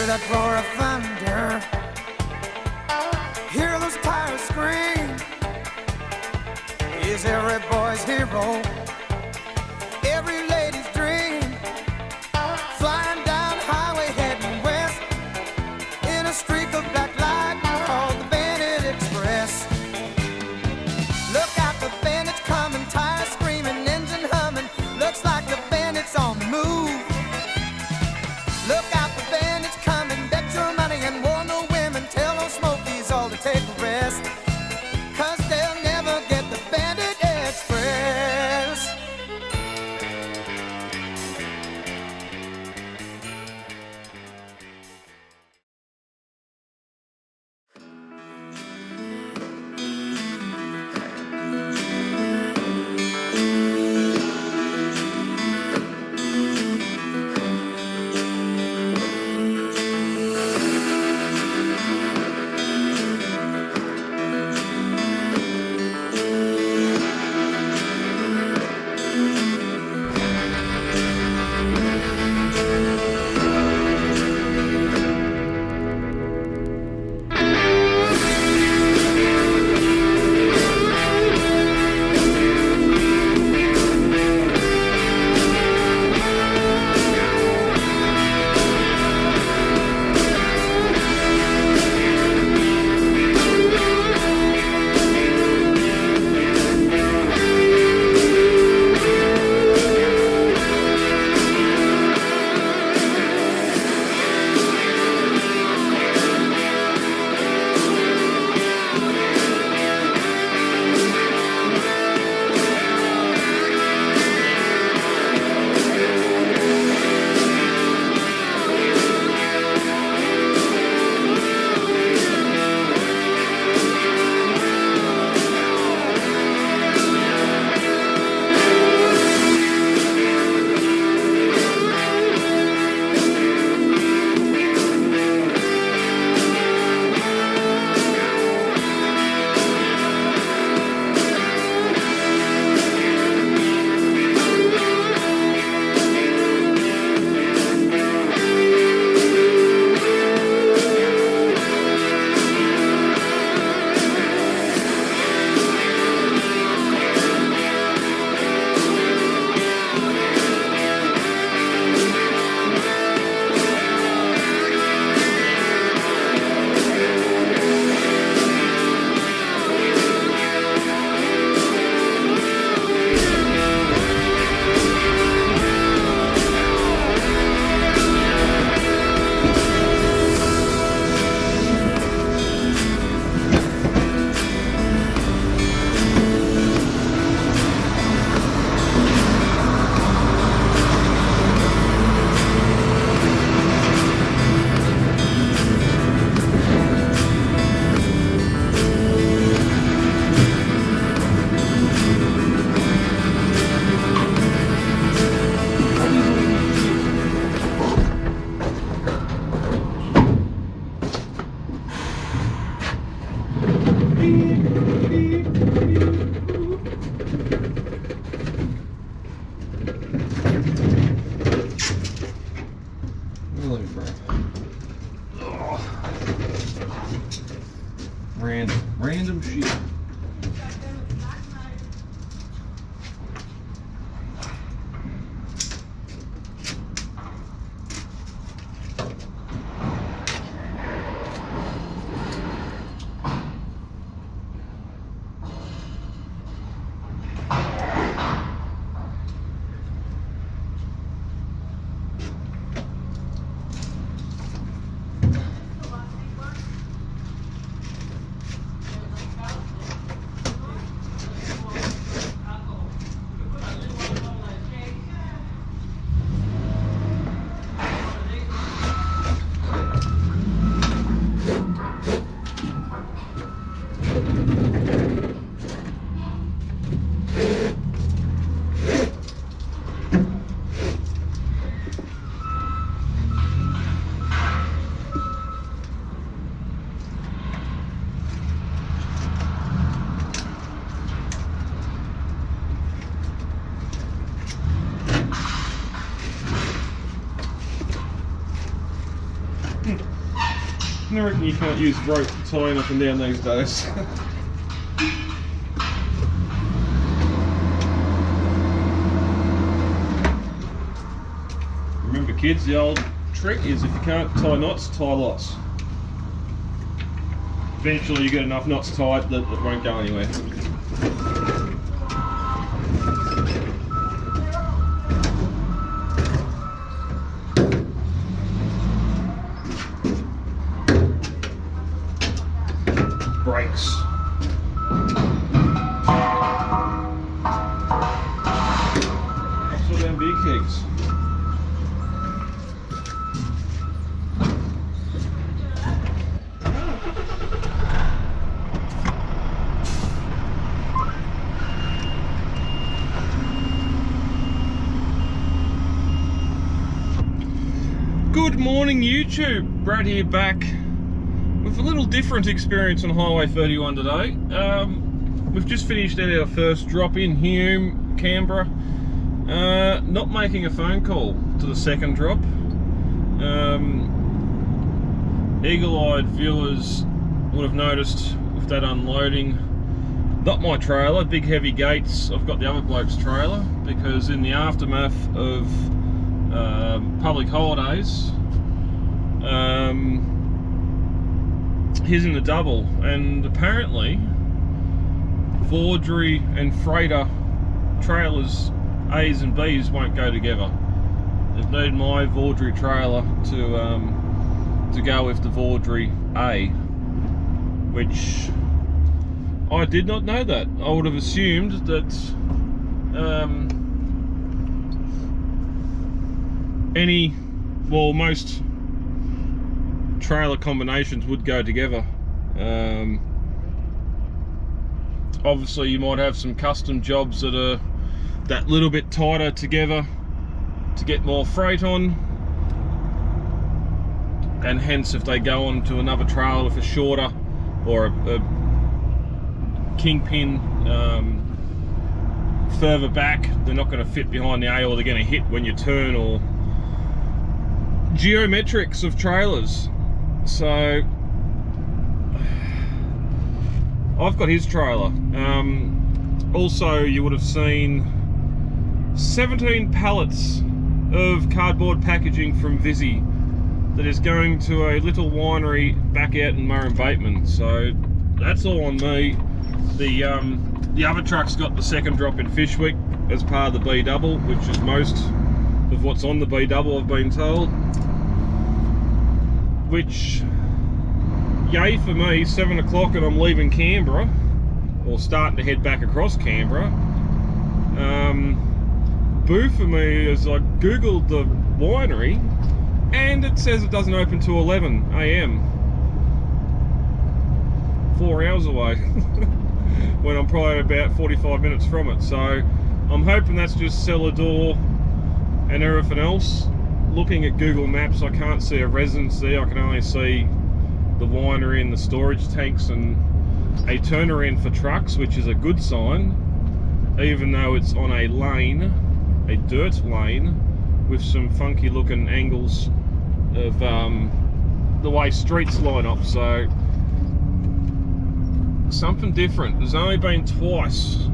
Hear that roar of thunder, hear those tires scream. He's every boy's hero, every lady's dream. Flying down the highway heading west in a streak of black light called the Bandit Express. Look out, the bandit's coming, tires screaming, engine humming. Looks like the bandit's on the move. Look out, the bandit's coming, bet your money and warn no women. Tell those smokies all to take a rest, 'cause they'll never get the Bandit Express. Random shit. I reckon you can't use rope tying up and down these days. Remember kids, the old trick is if you can't tie knots, tie lots. Eventually you get enough knots tied that it won't go anywhere. Brakes. That's all them big kegs. Good morning YouTube, Brad here back with a little different experience on Highway 31 today. We've just finished at our first drop in Hume, Canberra. Not making a phone call to the second drop. Eagle-eyed viewers would have noticed with that unloading, not my trailer, big heavy gates, I've got the other bloke's trailer, because in the aftermath of public holidays, he's in the double, and apparently Foodery and freighter trailers A's and B's won't go together. They've needed my Foodery trailer to go with the Foodery A, which I did not know that. I would have assumed that most trailer combinations would go together. Obviously you might have some custom jobs that are that little bit tighter together to get more freight on, and hence if they go on to another trailer with a shorter or a kingpin further back, they're not going to fit behind the A, or they're going to hit when you turn, or geometrics of trailers. So I've got his trailer. Also you would have seen 17 pallets of cardboard packaging from Vizzy that is going to a little winery back out in Murrumbateman. So that's all on me. The other truck's got the second drop in Fishwick as part of the B double, which is most of what's on the B double, I've been told. Which, yay for me, 7 o'clock and I'm leaving Canberra, or starting to head back across Canberra. Boo for me is I googled the winery and it says it doesn't open till 11 AM. 4 hours away when I'm probably about 45 minutes from it. So I'm hoping that's just cellar door and everything else. Looking at Google Maps, I can't see a residence there. I can only see the winery and the storage tanks and a turnaround for trucks, which is a good sign, even though it's on a lane, a dirt lane, with some funky looking angles of the way streets line up. So something different. There's only been twice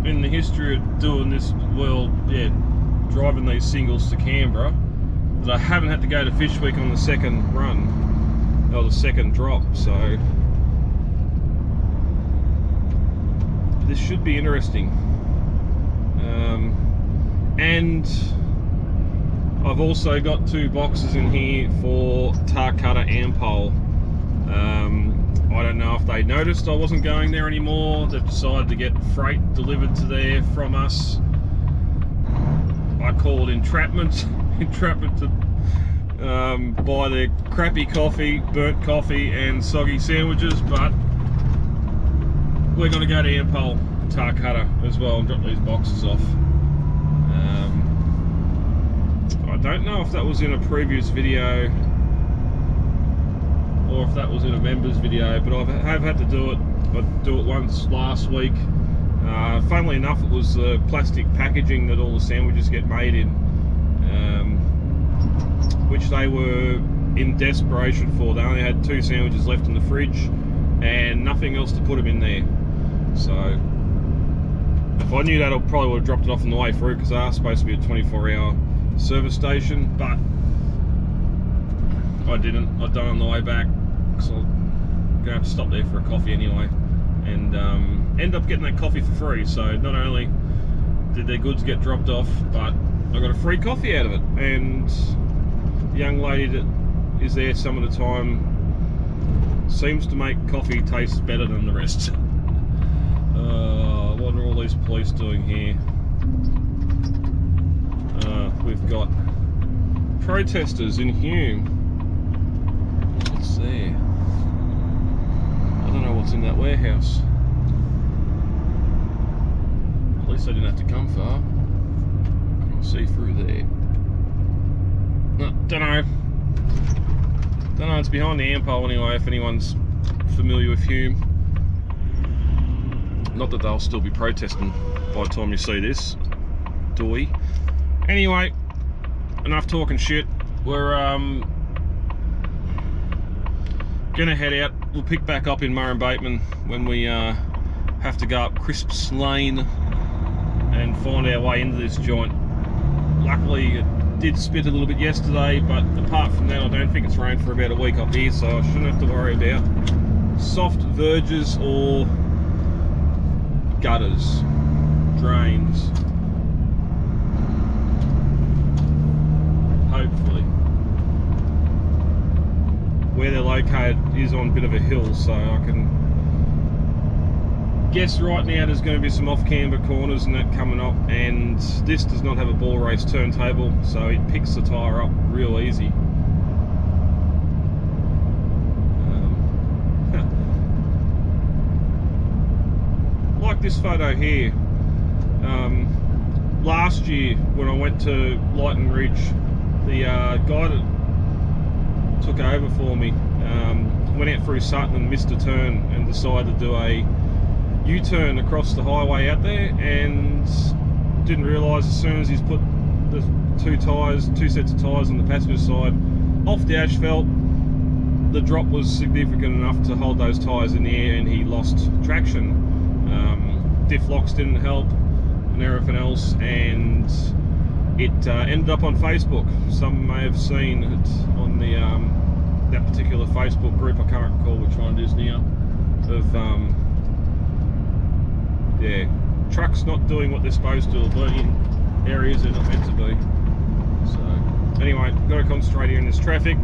in the history of doing this, driving these singles to Canberra, that I haven't had to go to Fishwick on the second run, or the second drop. So this should be interesting. And I've also got 2 boxes in here for Tarcutta Ampol. I don't know if they noticed I wasn't going there anymore. They've decided to get freight delivered to there from us. I call it entrapment to buy their crappy coffee, burnt coffee and soggy sandwiches, but we're going to go to Ampol, Tarcutta as well, and drop these boxes off. I don't know if that was in a previous video or if that was in a members video, but I have had to do it. I do it once last week. Funnily enough, it was the plastic packaging that all the sandwiches get made in, which they were in desperation for. They only had 2 sandwiches left in the fridge and nothing else to put them in there. So if I knew that, I probably would have dropped it off on the way through, because they are supposed to be a 24-hour service station, but I didn't. I'd done it on the way back, so I'm gonna have to stop there for a coffee anyway, and end up getting that coffee for free. So not only did their goods get dropped off, but I got a free coffee out of it. And the young lady that is there some of the time seems to make coffee taste better than the rest. What are all these police doing here? We've got protesters in Hume. What's there? I don't know what's in that warehouse. At least I didn't have to come far. I'll see through there. No, don't know. Don't know, it's behind the Ampol anyway, if anyone's familiar with Hume. Not that they'll still be protesting by the time you see this, doy. Anyway, enough talking shit. We're gonna head out. We'll pick back up in Murrumbateman when we have to go up Crisps Lane and find our way into this joint. Luckily it did spit a little bit yesterday, but apart from that I don't think it's rained for about a week up here, so I shouldn't have to worry about soft verges or gutters, drains. Hopefully. Where they're located is on a bit of a hill, so I can guess right now there's going to be some off-camber corners and that coming up, and this does not have a ball race turntable, so it picks the tyre up real easy. Like this photo here, last year when I went to Lighton Ridge, the guy that took over for me went out through Sutton and missed a turn and decided to do a U-turn across the highway out there, and didn't realise as soon as he's put the two sets of tyres on the passenger side off the asphalt, the drop was significant enough to hold those tyres in the air and he lost traction. Diff locks didn't help and everything else, and it ended up on Facebook. Some may have seen it on the that particular Facebook group. I can't recall which one it is now. Of yeah, trucks not doing what they're supposed to, or being in areas they're not meant to be. So anyway, got to concentrate here in this traffic.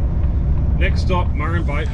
Next stop, Murrumbateman.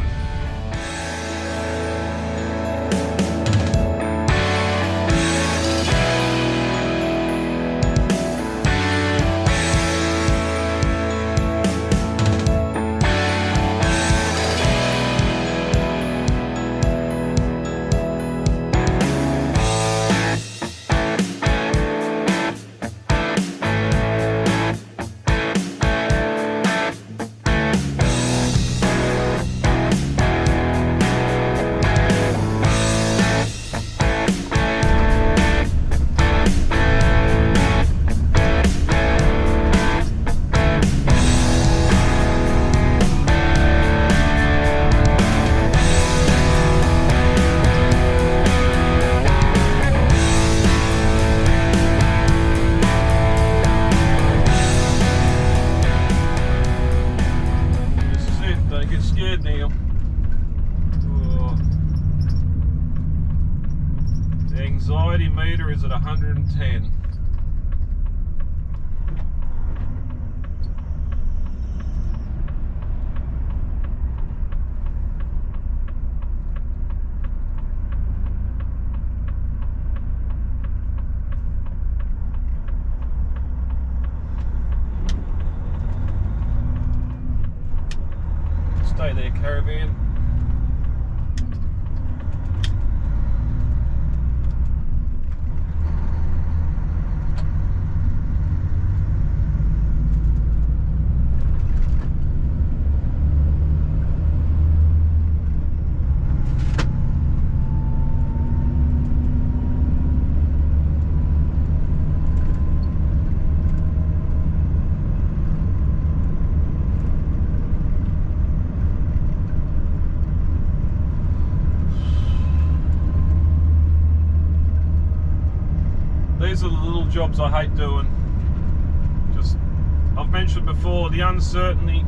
Anxiety meter is at 110. Stay there, caravan. These are the little jobs I hate doing. Just, I've mentioned before, the uncertainty,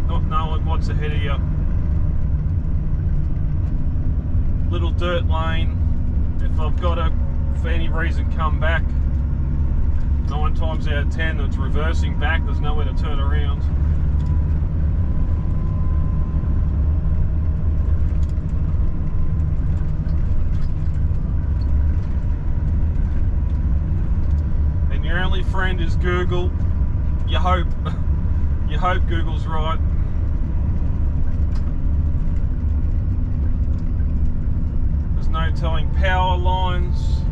not knowing what's ahead of you. Little dirt lane, if I've got to, for any reason, come back, 9 times out of 10 it's reversing back, there's nowhere to turn around. And your only friend is Google. You hope Google's right. There's no telling, power lines,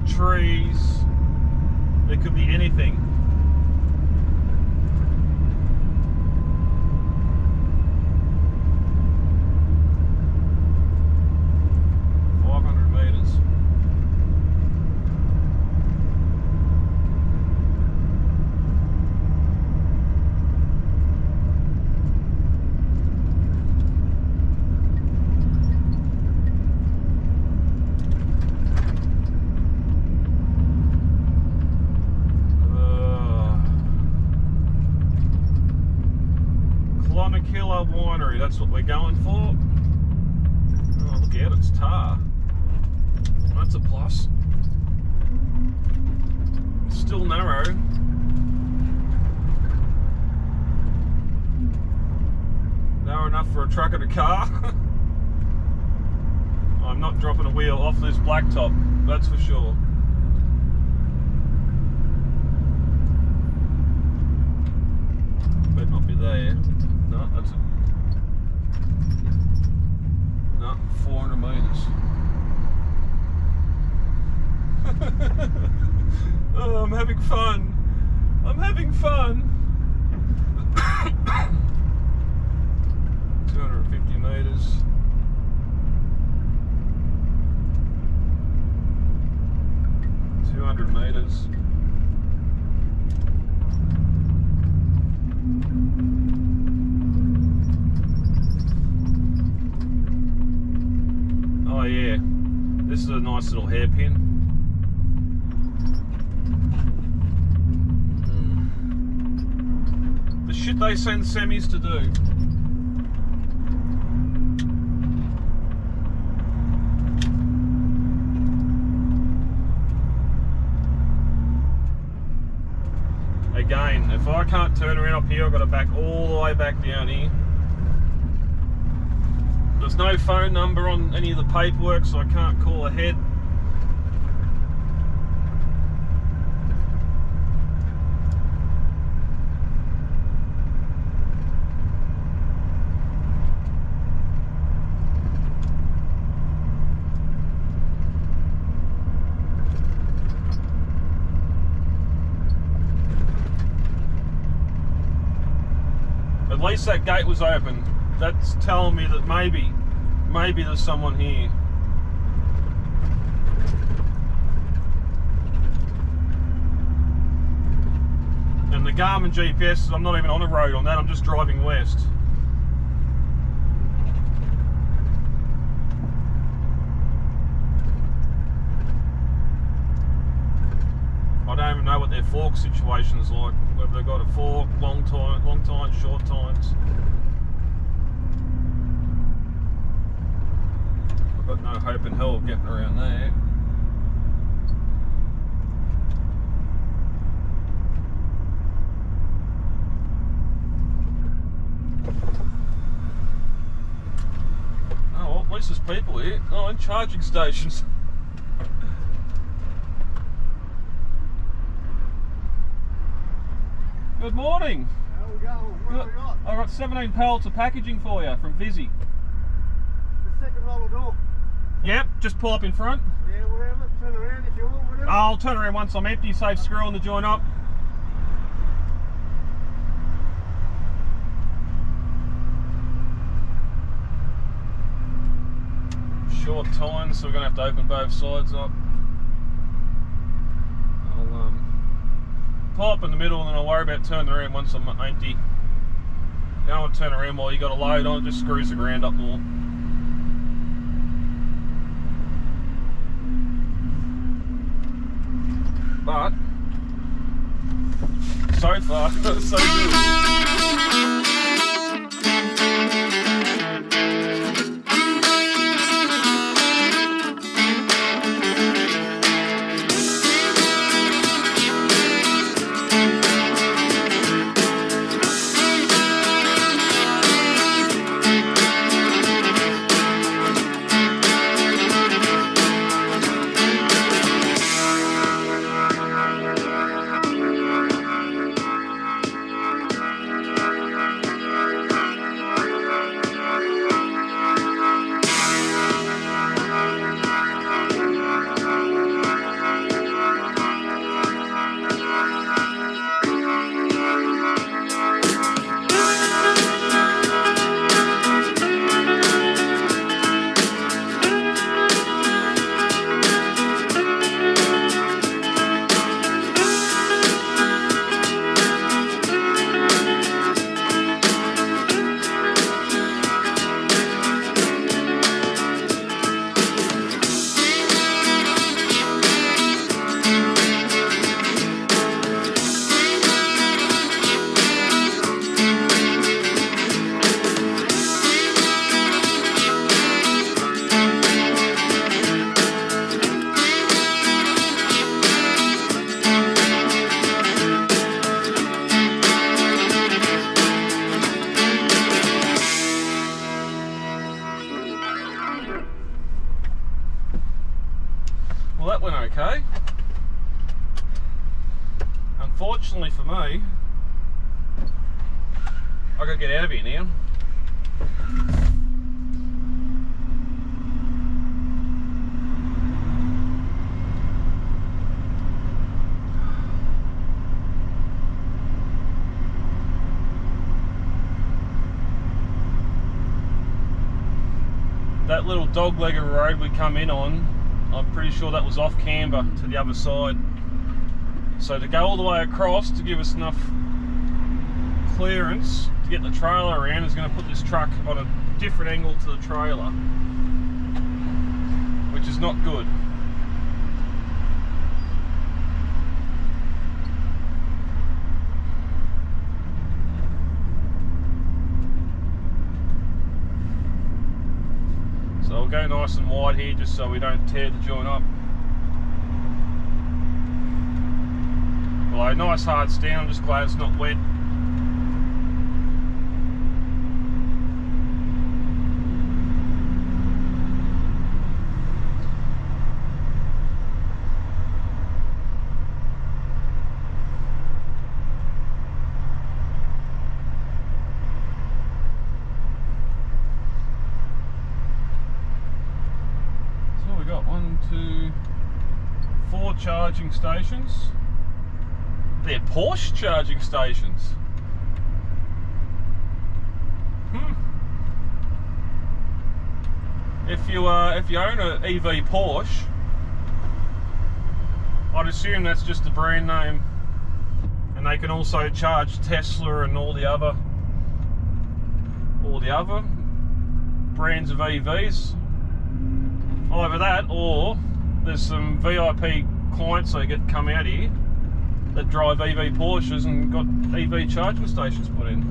trees, there could be anything. Winery, that's what we're going for. Oh, look out, it's tar. That's a plus. It's still narrow. Narrow enough for a truck and a car. I'm not dropping a wheel off this blacktop, that's for sure. Better not be there. No, that's it. No, 400 metres. Oh, I'm having fun. I'm having fun. 250 metres. Meters. Oh yeah, this is a nice little hairpin. The shit they send semis to do. Again, if I can't turn around up here, I've got to back all the way back down here. There's no phone number on any of the paperwork, so I can't call ahead. At least that gate was open. That's telling me that maybe there's someone here. And the Garmin GPS, I'm not even on a road on that, I'm just driving west. I don't even know what their fork situation is like, whether they've got a fork, long time, short times. I've got no hope in hell of getting around there. Oh, well, at least there's people here. Oh, and charging stations. Good morning. How we going? What have we got? I've got 17 pallets of packaging for you from Vizzy. The second roller door. Yep, just pull up in front. Yeah, whatever. Turn around if you want, whatever. I'll turn around once I'm empty, save screwing the joint up. Short tines, so we're going to have to open both sides up. I'll pull up in the middle and then I'll worry about turning around once I'm empty. You don't want to turn around while you got a load on, it just screws the ground up more. Oh, that's so good. Well, that went okay. Unfortunately for me, I gotta get out of here now. That little dog-legged road we come in on, I'm pretty sure that was off camber to the other side. So to go all the way across to give us enough clearance to get the trailer around is going to put this truck on a different angle to the trailer, which is not good. So we'll go nice and wide here just so we don't tear the joint up. Well, a nice hard stand, I'm just glad it's not wet. So we got 1, 2, 4 charging stations. They're Porsche charging stations. If you own an EV Porsche, I'd assume that's just the brand name, and they can also charge Tesla and all the other brands of EVs. Either that, or there's some VIP clients that get come out here that drive EV Porsches and got EV charging stations put in.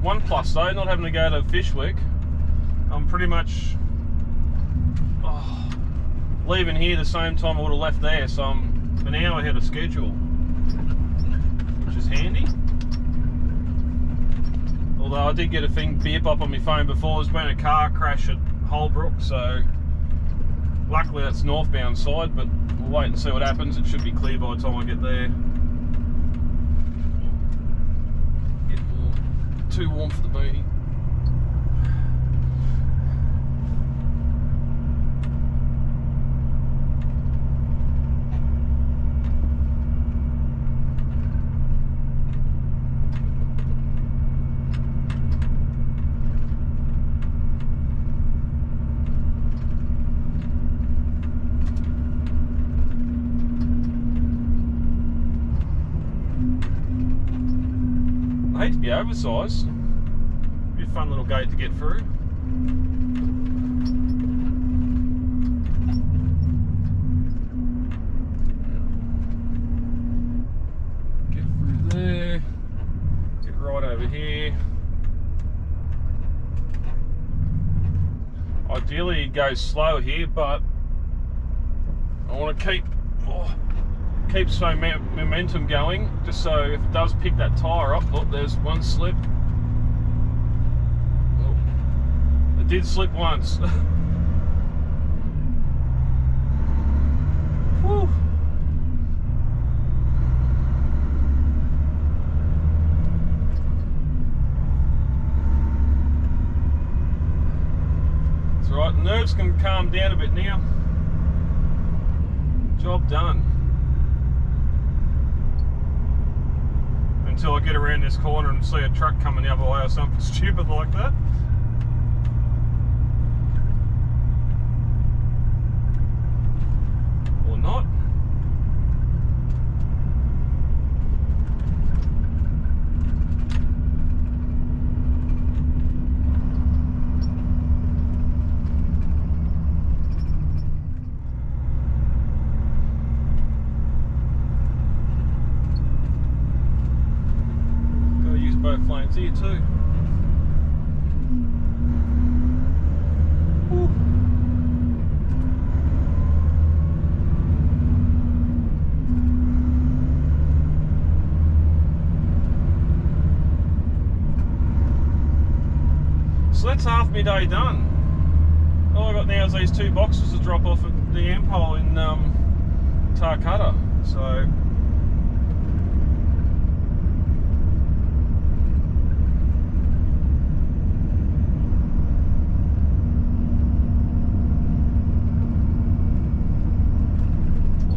One plus though, not having to go to Fishwick, I'm pretty much leaving here the same time I would have left there, so I'm an hour ahead of schedule, which is handy. Although I did get a thing beep up on my phone before. There's been a car crash at Holbrook, so luckily that's northbound side, but we'll wait and see what happens. It should be clear by the time I get there. Get too warm for the beanie. oversized. Be a fun little gate to get through. Get through there. Get right over here. Ideally you'd go slow here, but I want to keep some momentum going, just so if it does pick that tyre up. Look, there's one slip. Oh, it did slip once. Whew. It's alright, nerves can calm down a bit now. Job done. Until I get around this corner and see a truck coming the other way or something stupid like that. Or not. Both lanes here too. Woo. So that's half my day done. All I got now is these 2 boxes to drop off at the Ampol in Tarcutta. So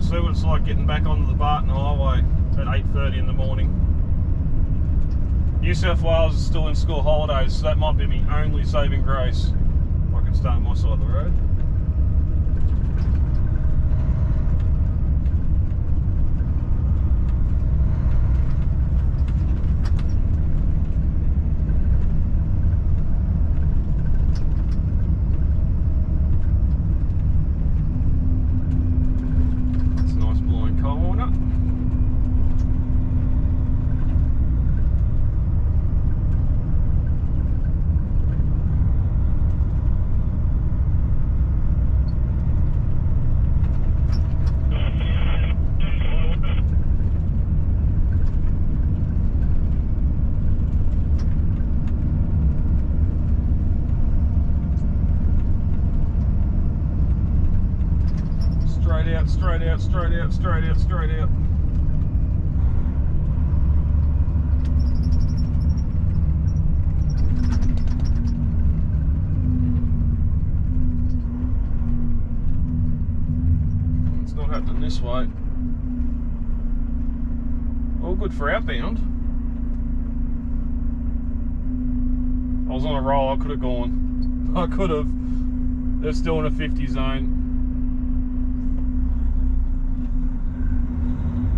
see what it's like getting back onto the Barton Highway at 8:30 in the morning. New South Wales is still in school holidays, so that might be my only saving grace if I can stay on my side of the road. Straight out, straight out, straight out, straight out. It's not happening this way. All good for outbound. I was on a roll, I could have gone. I could have. They're still in a 50 zone.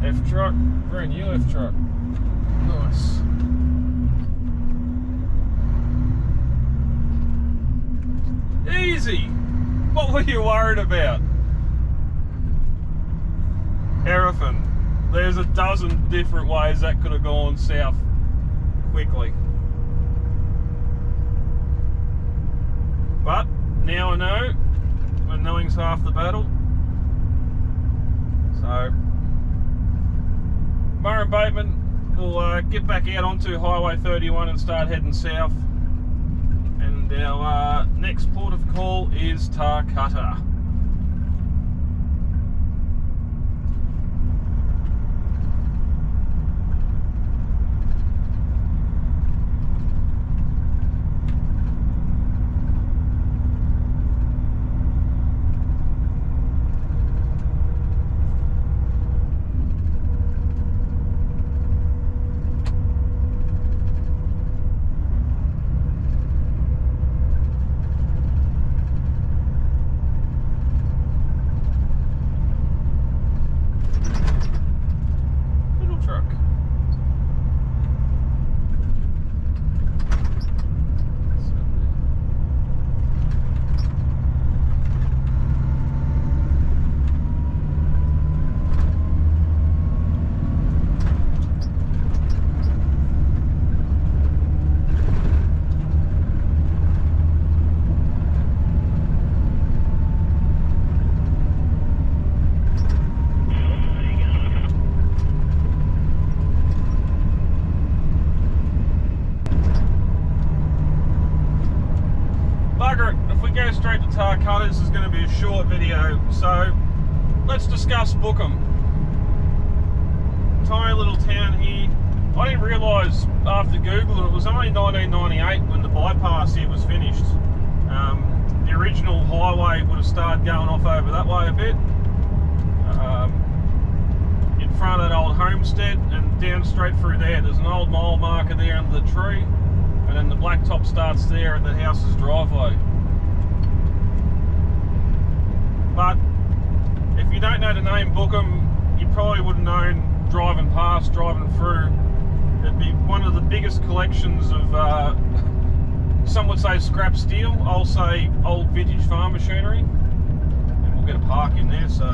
F truck, brand new F truck. Nice. Easy. What were you worried about? Herefin. There's a dozen different ways that could have gone south quickly. But now I know, and knowing's half the battle. So Murrumbateman will get back out onto Highway 31 and start heading south. And our next port of call is Tarcutta. Tarcutta. This is going to be a short video, so let's discuss Bookham. Tiny little town here. I didn't realise after Googling it was only 1998 when the bypass here was finished. The original highway would have started going off over that way a bit. In front of that old homestead and down straight through there's an old mile marker there under the tree, and then the blacktop starts there at the house's driveway. But if you don't know the name Bookham, you probably wouldn't know driving past, driving through. It'd be one of the biggest collections of, some would say scrap steel, I'll say old vintage farm machinery. And we'll get a park in there, so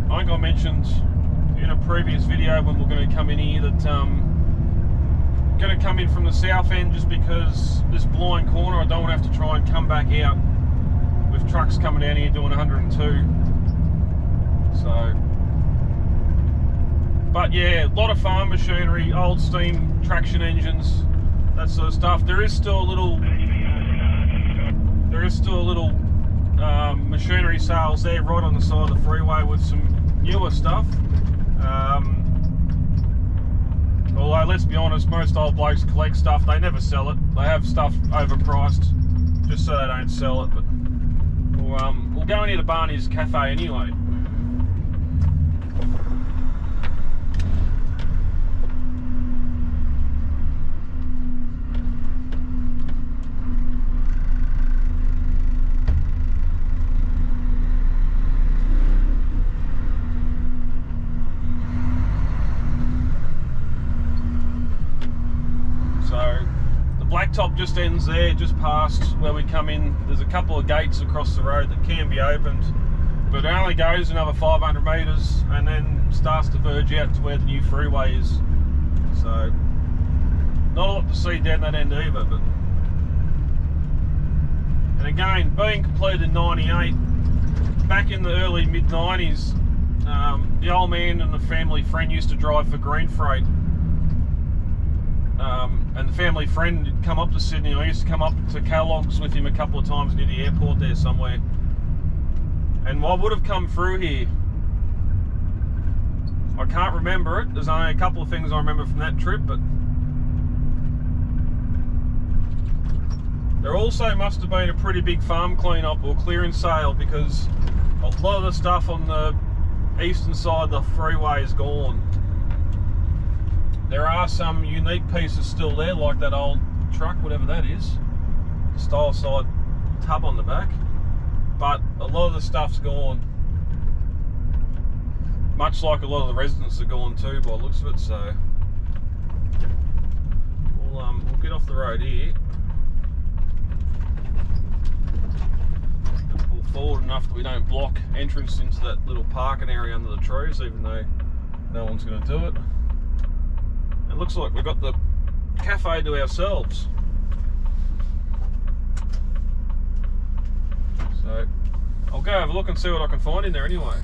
I think I mentioned in a previous video when we're going to come in here that going to come in from the south end just because this blind corner I don't want to have to try and come back out with trucks coming down here doing 102. So, but yeah, a lot of farm machinery, old steam traction engines, that sort of stuff. There is still a little machinery sales there right on the side of the freeway with some newer stuff. Although let's be honest, most old blokes collect stuff, they never sell it. They have stuff overpriced just so they don't sell it. But we'll go in here to Barney's cafe anyway. Blacktop just ends there, just past where we come in. There's a couple of gates across the road that can be opened, but it only goes another 500 metres and then starts to verge out to where the new freeway is. So not a lot to see down that end either. But and again, being completed in '98, back in the early mid-90s, the old man and the family friend used to drive for Green Freight. And the family friend had come up to Sydney. I used to come up to Kellogg's with him a couple of times near the airport there somewhere. And I would have come through here. I can't remember it. There's only a couple of things I remember from that trip, but there also must have been a pretty big farm clean-up or clearance sale, because a lot of the stuff on the eastern side of the freeway is gone. There are some unique pieces still there, like that old truck, whatever that is, style side tub on the back, but a lot of the stuff's gone. Much like a lot of the residents are gone too, by the looks of it. So we'll get off the road here, pull forward enough that we don't block entrance into that little parking area under the trees, even though no one's going to do it. It looks like we've got the cafe to ourselves. So I'll go have a look and see what I can find in there anyway.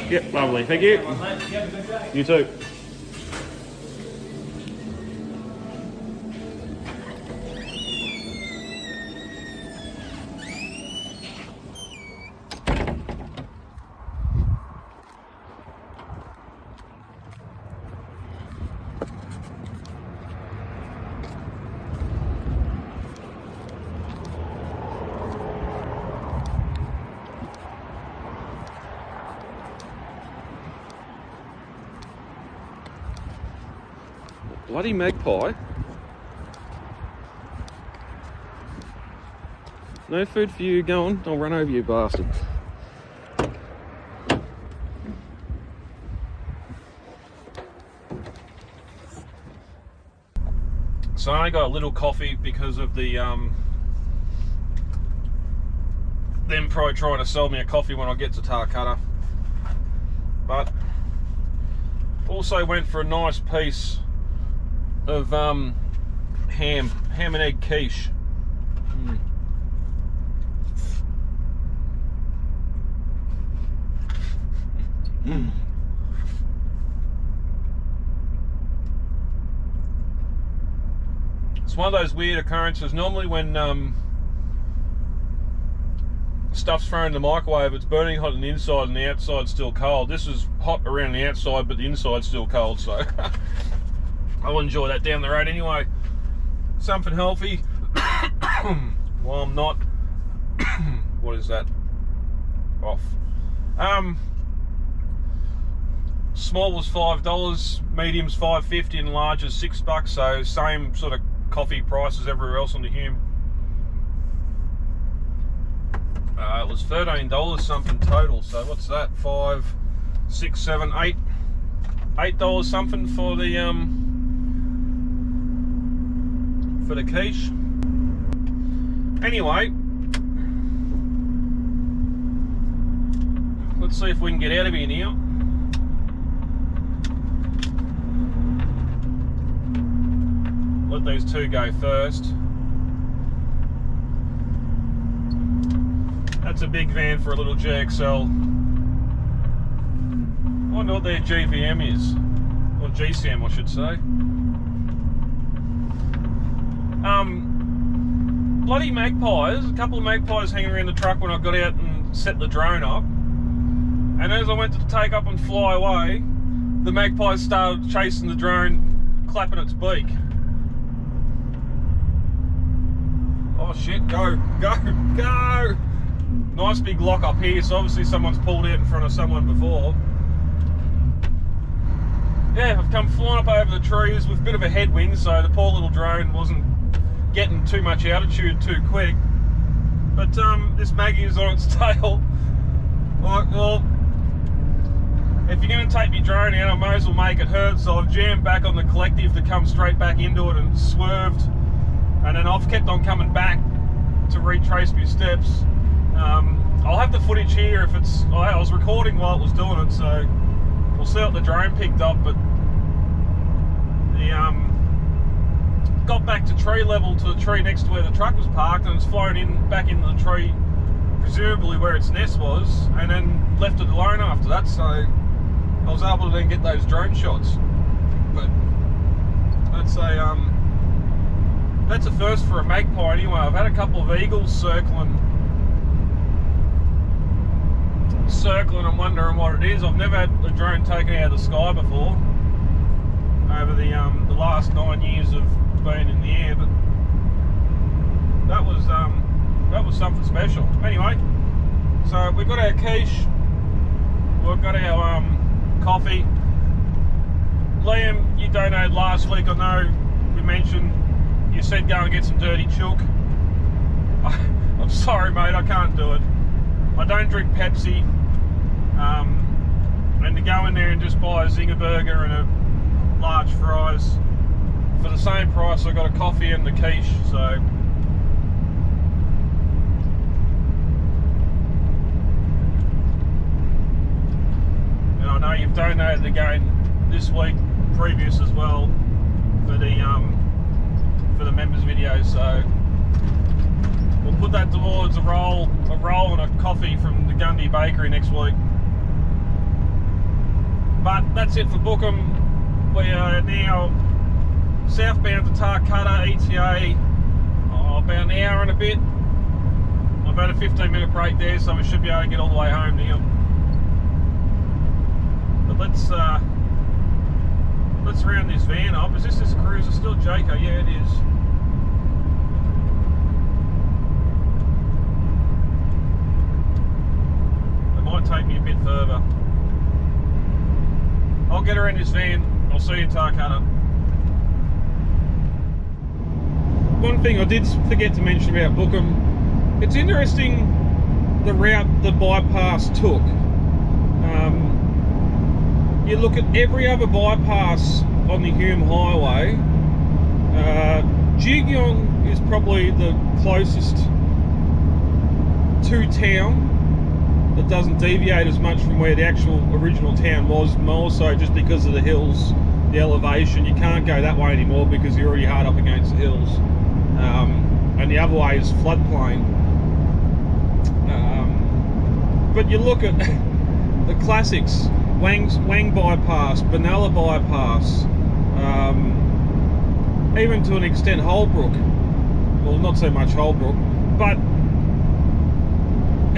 Yep, lovely. Thank you. You too. Bloody magpie. No food for you, go on. I'll run over you, bastard. So I got a little coffee because of the them probably trying to sell me a coffee when I get to Tarcutta. But also went for a nice piece of ham and egg quiche. It's one of those weird occurrences. Normally when stuff's thrown in the microwave, it's burning hot on the inside and the outside's still cold. This is hot around the outside, but the inside's still cold, so I'll enjoy that down the road anyway. Something healthy. Well, I'm not. What is that? Off. Small was $5, medium's $5.50, and large is $6. So same sort of coffee prices everywhere else on the Hume. It was $13 something total. So what's that? $5, $6, $7, $8 something for the quiche. Anyway, let's see if we can get out of here now. Let these two go first. That's a big van for a little GXL. I wonder what their GVM is, or GCM I should say. Bloody magpies, a couple of magpies hanging around the truck when I got out and set the drone up. And as I went to take up and fly away, the magpies started chasing the drone, clapping its beak. Oh shit, go, go, go! Nice big lock up here, so obviously someone's pulled out in front of someone before. Yeah, I've come flying up over the trees with a bit of a headwind, so the poor little drone wasn't getting too much altitude too quick. But this Maggie is on its tail. Like, well, if you're going to take my drone out, I may as well make it hurt, so I've jammed back on the collective to come straight back into it and swerved. And then I've kept on coming back to retrace my steps. I'll have the footage here if it's... I was recording while it was doing it, so we'll see what the drone picked up, but the got back to tree level to the tree next to where the truck was parked, and it's flown in back into the tree, presumably where its nest was, and then left it alone after that, so I was able to then get those drone shots. But that's a first for a magpie anyway. I've had a couple of eagles circling and wondering what it is. I've never had a drone taken out of the sky before over the last 9 years of being in the air, but that was something special. Anyway, so we've got our quiche, we've got our coffee. Liam, you donated last week. I know we mentioned you said go and get some dirty chook. I'm sorry mate, I can't do it. I don't drink Pepsi, and to go in there and just buy a zinger burger and a large fries for the same price, I got a coffee and the quiche. So and I know you've donated again this week, previous as well, for the members videos, so we'll put that towards a roll and a coffee from the Gundy Bakery next week. But that's it for Bookham. We are now southbound to Tarcutta, ETA, about an hour and a bit. I've had a 15-minute break there, so we should be able to get all the way home now. But let's round this van up. Is this Cruiser still, Jayco? Yeah, it is. It might take me a bit further. I'll get her in this van. I'll see you in Tarcutta. one thing I did forget to mention about Bookham, it's interesting the route the bypass took. You look at every other bypass on the Hume Highway, Jigyong is probably the closest to town that doesn't deviate as much from where the actual original town was, more so just because of the hills, the elevation. You can't go that way anymore because you're already hard up against the hills, and the other way is floodplain. But you look at the classics, Wang bypass, Benalla bypass, even to an extent Holbrook. Well, not so much Holbrook, but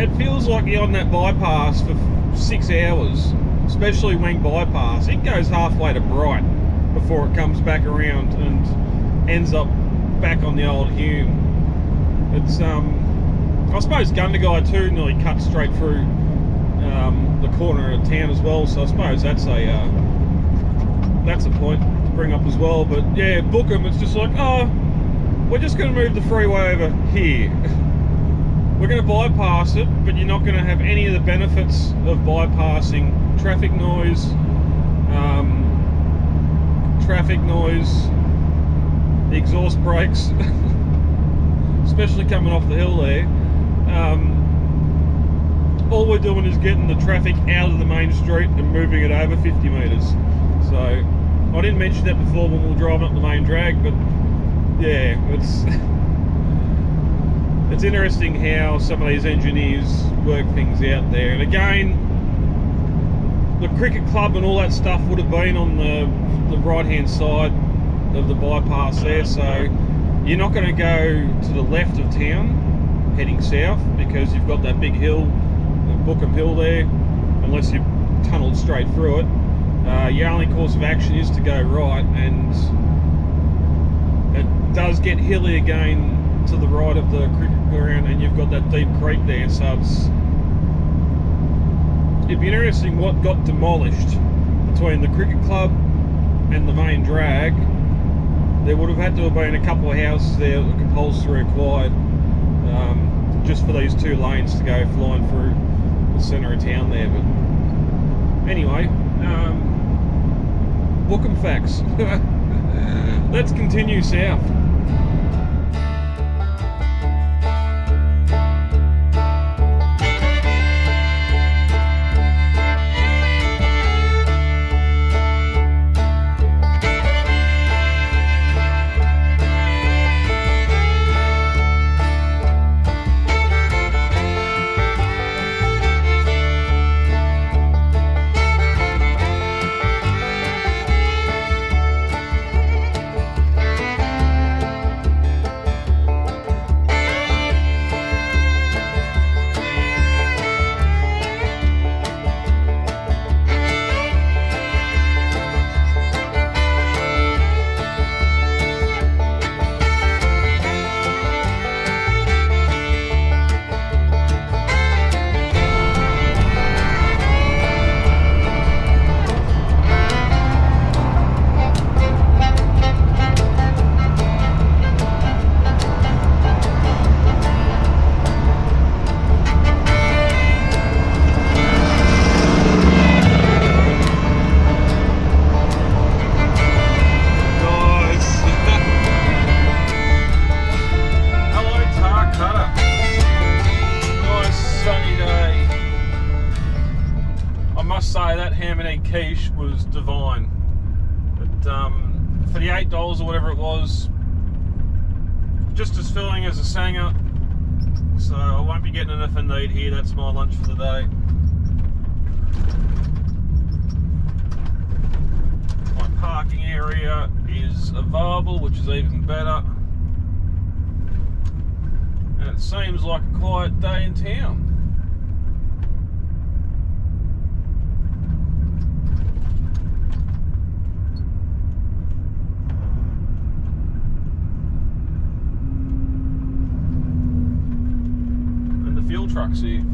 it feels like you're on that bypass for 6 hours, especially Wang bypass. It goes halfway to Bright before it comes back around and ends up back on the old Hume. It's I suppose Gundagai too nearly cut straight through the corner of town as well, so I suppose that's a point to bring up as well. But yeah, Bookham, it's just like, oh, we're just going to move the freeway over here. We're going to bypass it, but you're not going to have any of the benefits of bypassing traffic noise, the exhaust brakes, especially coming off the hill there. All we're doing is getting the traffic out of the main street and moving it over 50 metres. So I didn't mention that before when we were driving up the main drag, but yeah, it's interesting how some of these engineers work things out there. And again, the cricket club and all that stuff would have been on the right hand side of the bypass there, so you're not going to go to the left of town heading south because you've got that big hill, the Bookham Hill there, unless you've tunnelled straight through it. Your only course of action is to go right, and it does get hilly again to the right of the cricket ground, and you've got that deep creek there, so it'd be interesting what got demolished between the cricket club and the main drag. There would have had to have been a couple of houses there that were compulsory required, just for these 2 lanes to go flying through the centre of town there. But anyway, Bookham facts. Let's continue south. Quiche was divine, but for the $8 or whatever it was, just as filling as a Sanger, so I won't be getting anything to eat here. That's my lunch for the day. My parking area is available, which is even better, and it seems like a quiet day in town. Fuel trucks here.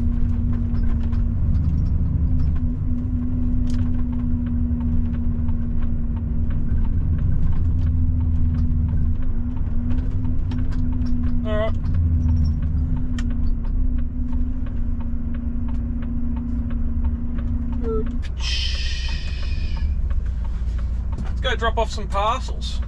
go drop off some parcels.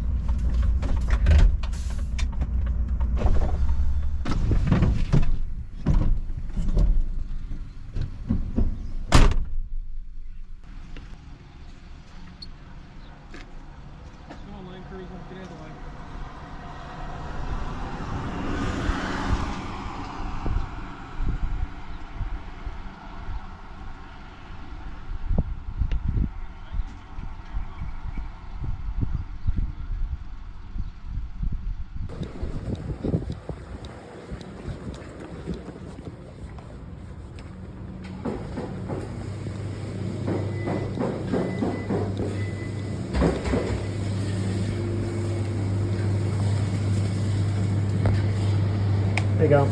There you go.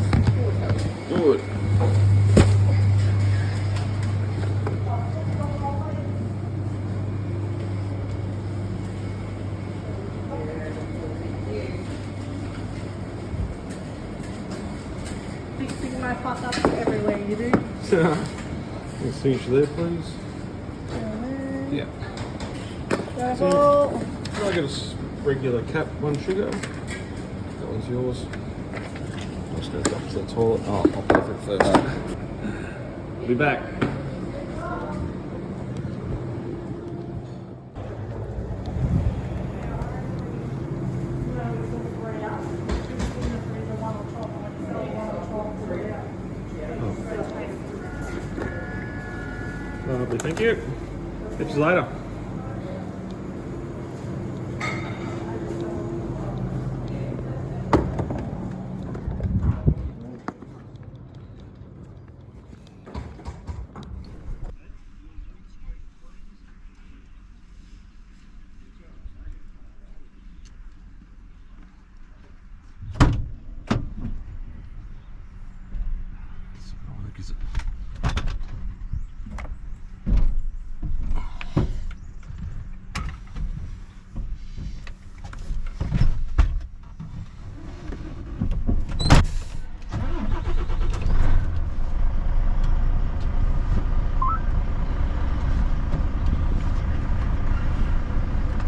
Good. Fixing my fuck up everywhere you do. Signature there, please. Yeah. Double. Can I get a regular cap, 1 sugar? That one's yours. I'm just going to duck to the toilet. Oh, I'll pay for it first. I'll be back. Lovely, thank you. Catch you later.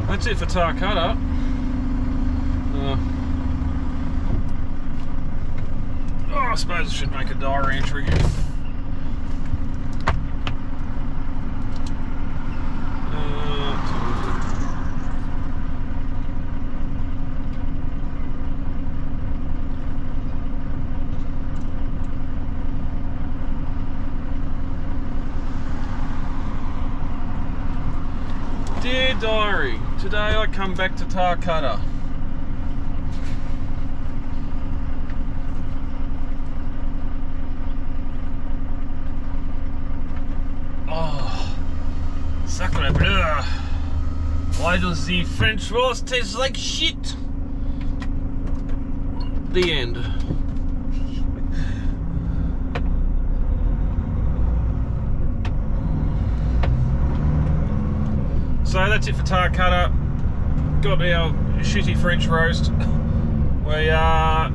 That's it for Tarcutta. I suppose I should make a diary entry. Dear diary, today I come back to Tarcutta. Oh, sacre bleu. Why does the French roast taste like shit? The end. So that's it for Tarcutta. Got our shitty French roast. We are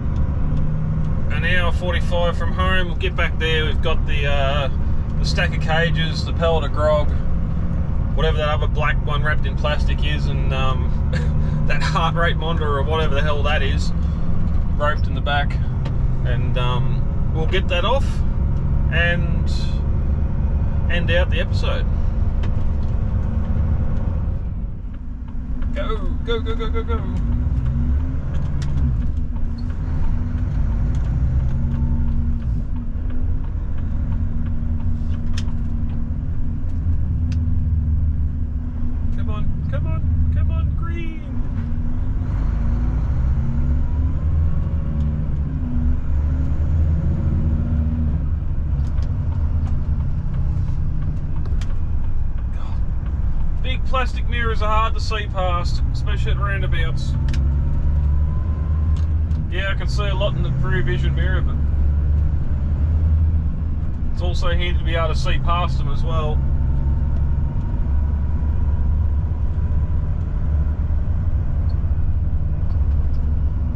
an hour 45 from home. We'll get back there. We've got the stack of cages, the pellet of grog, whatever that other black one wrapped in plastic is, and that heart rate monitor or whatever the hell that is, roped in the back. And we'll get that off and end out the episode. Go, go, go, go, go, go. Come on, come on, come on, green. Big plastic mirrors are hard to see past, especially at roundabouts. Yeah, I can see a lot in the rear vision mirror, but it's also handy to be able to see past them as well.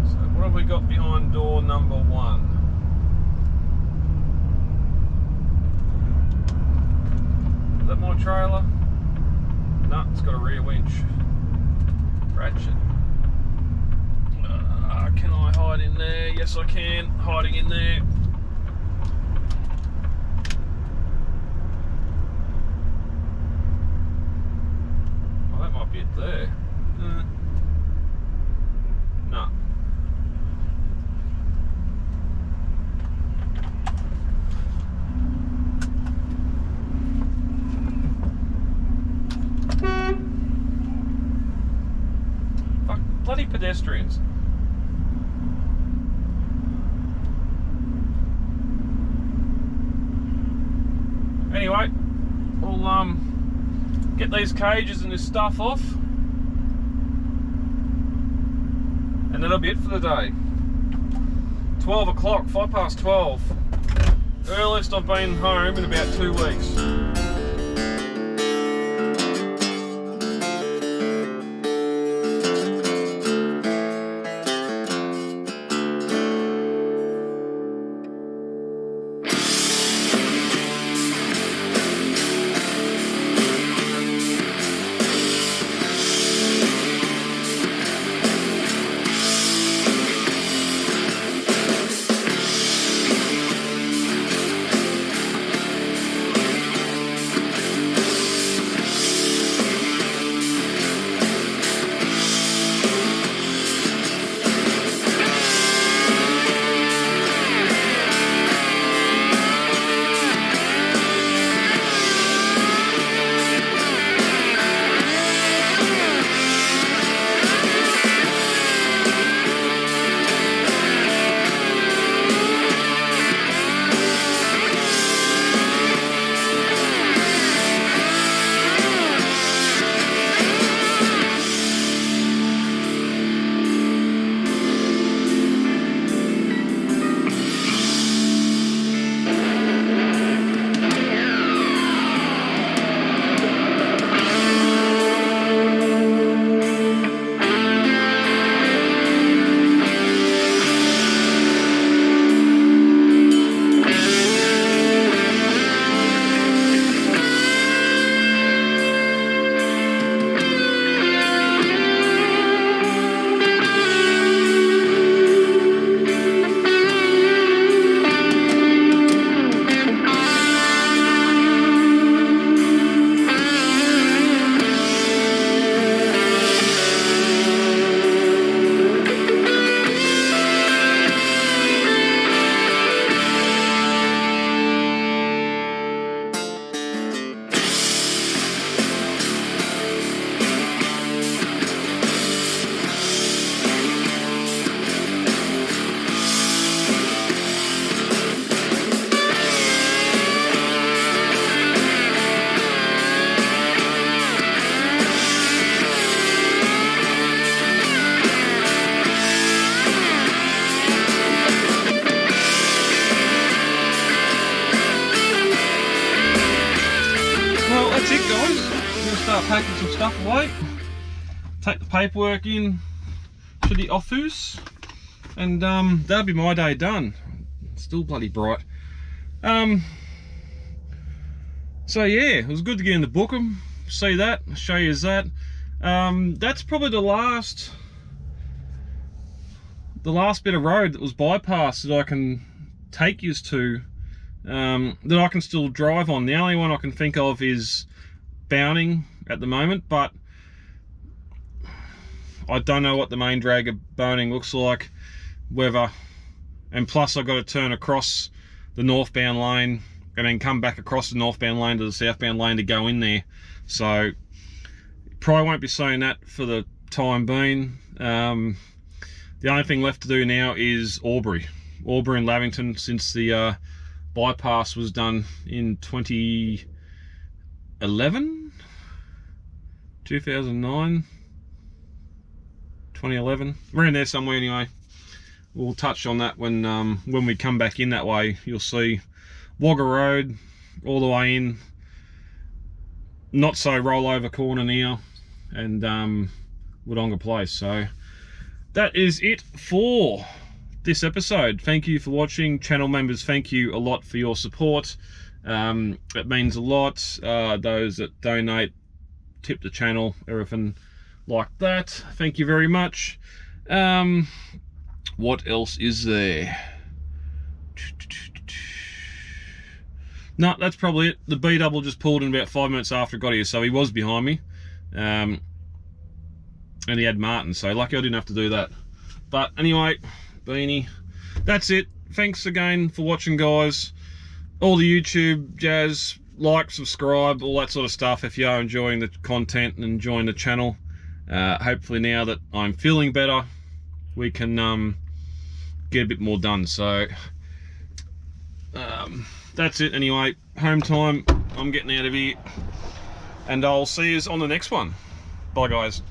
So what have we got behind door number 1? Is that my trailer? No, it's got a rear winch. Ratchet. Can I hide in there? Yes, I can. Hiding in there. Oh, that might be it there. No. Fuck, bloody pedestrians. Anyway, we'll get these cages and this stuff off, and that'll be it for the day. 12 o'clock, 12:05. Earliest I've been home in about 2 weeks. Packing some stuff away, take the paperwork in to the office, and that'll be my day done. Still bloody bright. So yeah, it was good to get into Bookham, see that, show you that. That's probably the last bit of road that was bypassed that I can take you to, that I can still drive on. The only one I can think of is Barney at the moment, but I don't know what the main drag of Barney looks like, whether, and plus I've got to turn across the northbound lane and then come back across the northbound lane to the southbound lane to go in there, so probably won't be seeing that for the time being. The only thing left to do now is Albury and Lavington, since the bypass was done in 2011, 2009, 2011. We're in there somewhere anyway. We'll touch on that when we come back in that way. You'll see Wagga Road all the way in, not so rollover corner now, and Wodonga Place. So that is it for this episode. Thank you for watching. Channel members, thank you a lot for your support. It means a lot. Those that donate, tip the channel, everything like that. Thank you very much. What else is there? No, that's probably it. The B-double just pulled in about 5 minutes after I got here, so he was behind me. And he had Martin, so lucky I didn't have to do that. But anyway, Beanie, that's it. Thanks again for watching, guys. All the YouTube jazz, like, subscribe, all that sort of stuff if you are enjoying the content and enjoying the channel. Hopefully now that I'm feeling better, we can get a bit more done. So that's it anyway. Home time. I'm getting out of here, and I'll see you on the next one. Bye, guys.